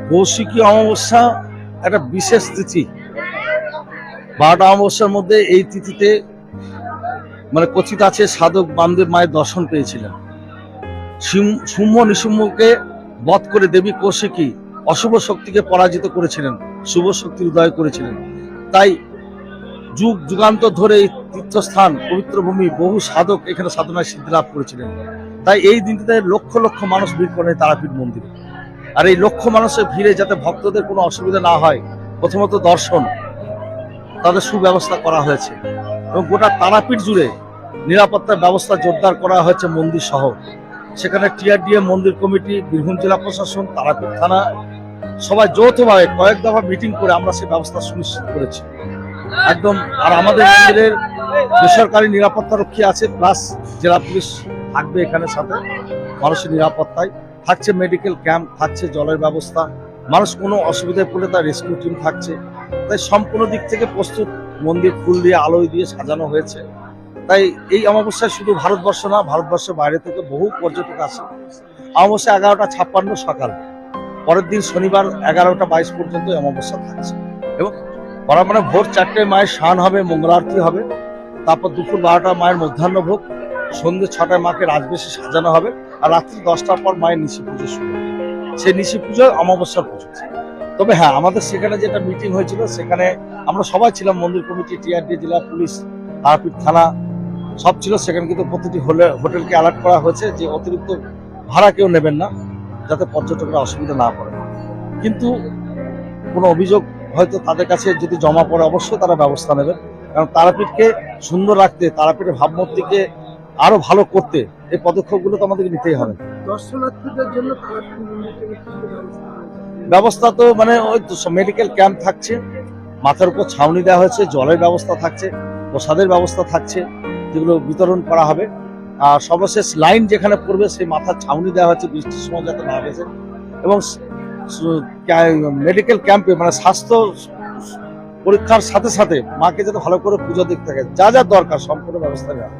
কৌশিকী অমাবস্যা একটা বিশেষ তিথি। 12টা অমাবস্যার মধ্যে এই তিথিতে মানে কথিত আছে সাধক বামদেব মায়ের দর্শন পেয়েছিলেন। শুম্ভ নিশুম্ভকে বধ করে দেবী কৌশিকী অশুভ শক্তিকে পরাজিত করেছিলেন, শুভ শক্তির উদয় করেছিলেন। তাই যুগ যুগান্তর ধরে এই তীর্থস্থান পবিত্র ভূমি বহু সাধক এখানে সাধনায় সিদ্ধি লাভ করেছিলেন। তাই এই দিনটিতে লক্ষ লক্ষ মানুষ ভিড় করেন তারাপীঠ মন্দিরে। আর এই লক্ষ মানুষের ভিড়ে যাতে ভক্তদের কোনো অসুবিধা না হয়, প্রথমত দর্শন, তাদের সুব্যবস্থা করা হয়েছে এবং গোটা তারাপীঠ জুড়ে নিরাপত্তার ব্যবস্থা জোরদার করা হয়েছে মন্দির সহ। সেখানে টিআরডিএ, মন্দির কমিটি, বীরভূম জেলা প্রশাসন, তারাপীঠ থানা সবাই যৌথভাবে কয়েক দফা মিটিং করে আমরা সেই ব্যবস্থা সুনিশ্চিত করেছি একদম। আর আমাদের মন্দিরের বেসরকারি নিরাপত্তা রক্ষী আছে, প্লাস জেলা পুলিশ থাকবে এখানে সাথে মানুষের নিরাপত্তায় থাকছে, মেডিকেল ক্যাম্প থাকছে, জলের ব্যবস্থা, মানুষ কোনো অসুবিধায় পড়লে তার রেস্কিউ টিম থাকছে। তাই সম্পূর্ণ দিক থেকে প্রস্তুত। মন্দির ফুল দিয়ে আলোয় দিয়ে সাজানো হয়েছে। তাই এই অমাবস্যায় শুধু ভারতবর্ষ না, ভারতবর্ষের বাইরে থেকে বহু পর্যটক আসে। অমাবস্যা 11:56 সকাল, পরের দিন শনিবার 11:22 পর্যন্ত অমাবস্যা থাকছে এবং মানে ভোর 4টায় মায়ের স্নান হবে, মঙ্গলারতি হবে, তারপর দুপুর 12টায় মায়ের মধ্যাহ্ন ভোগ, সন্ধ্যে 6টায় মাকে রাজবেশে সাজানো হবে, আর রাত্রি 10টার পর মায়ের নিশি পুজো শুরু হবে। সেই নিশি পুজো অমাবস্যার পুজো। তবে হ্যাঁ, আমাদের সেখানে যেটা মিটিং হয়েছিল সেখানে আমরা সবাই ছিলাম, মন্দির কমিটি, টিআরডি, জেলা পুলিশ, তারাপীঠ থানা সব ছিল সেখানে। কিন্তু প্রতিটি হোটেলকে অ্যালার্ট করা হয়েছে যে অতিরিক্ত ভাড়া কেউ নেবেন না, যাতে পর্যটকরা অসুবিধা না পড়ে। কিন্তু কোনো অভিযোগ হয়তো তাদের কাছে যদি জমা পড়ে, অবশ্যই তারা ব্যবস্থা নেবেন। কারণ তারাপীঠকে সুন্দর রাখতে, তারাপীঠের ভাবমূর্তিকে আরো ভালো করতে এই পদক্ষেপগুলো তো আমাদেরকে নিতেই হবে। দর্শনার্থীদের জন্য ব্যবস্থা তো মানে ওই মেডিকেল ক্যাম্প থাকছে, মাথার উপর ছাউনি দেওয়া হয়েছে, জলের ব্যবস্থা থাকছে, প্রসাদের ব্যবস্থা থাকছে যেগুলো বিতরণ করা হবে। আর সর্বশেষ লাইন যেখানে পড়বে সেই মাথার ছাউনি দেওয়া হচ্ছে বৃষ্টির সময় যাতে না ভেসে, এবং মেডিকেল ক্যাম্পে মানে স্বাস্থ্য পরীক্ষার সাথে সাথে মাকে যাতে ভালো করে পুজো দেখতে থাকে, যা যা দরকার সম্পূর্ণ ব্যবস্থা নেওয়া।